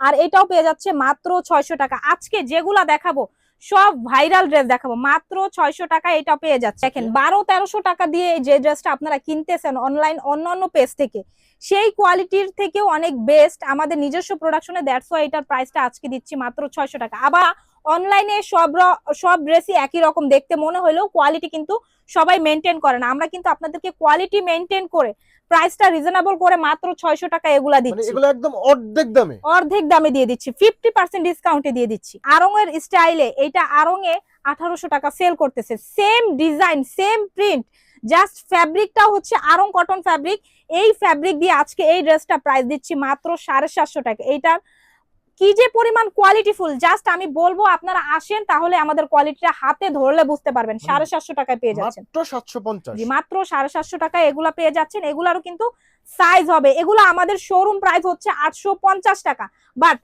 আর এটাও পেয়ে যাচ্ছে মাত্র 600 টাকা। আজকে যেগুলা দেখাবো সব ভাইরাল ড্রেস দেখাবো, মাত্র 600 টাকা এটা পেয়ে যাচ্ছে। দেখেন 1200-1300 টাকা দিয়ে যে ড্রেসটা আপনারা কিনতেছেন অনলাইন অন্যান্য পেজ থেকে, সেই কোয়ালিটির থেকেও অনেক বেস্ট আমাদের নিজস্ব প্রোডাকশনে। দ্যাটস ওয়াই এটার প্রাইসটা আজকে দিচ্ছি মাত্র 600 টাকা। আবার অনলাইনে সব ড্রেসই একই রকম দেখতে মনে হলেও কোয়ালিটি কিন্তু সবাই মেনটেন করে না। আমরা কিন্তু আপনাদেরকে কোয়ালিটি মেনটেন করে প্রাইসটা রিজনেবল করে মাত্র 600 টাকা এগুলা দিচ্ছি। এগুলো একদম অর্ধেক দামে দিয়ে দিচ্ছি, 50% ডিসকাউন্টে দিয়ে দিচ্ছি। আরং এর স্টাইলে এটা আরং এ 1800 টাকা সেল করতেছে, same design same print, just ফ্যাব্রিকটা হচ্ছে আরং কটন ফ্যাব্রিক। এই ফ্যাব্রিক দিয়ে আজকে এই ড্রেসটা প্রাইস দিচ্ছি মাত্র 750 টাকা। এইটার কি যে পরিমাণ কোয়ালিটিফুল, জাস্ট আমি বলবো আপনারা আসেন তাহলে আমাদের কোয়ালিটিটা হাতে ধরলে বুঝতে পারবেন। 750 টাকায় পেয়ে যাচ্ছেন, মাত্র 750। জি মাত্র 750 টাকায় এগুলা পেয়ে যাচ্ছেন। এগুলারও কিন্তু সাইজ হবে, এগুলো আমাদের শোরুম প্রাইস হচ্ছে 850 টাকা, বাট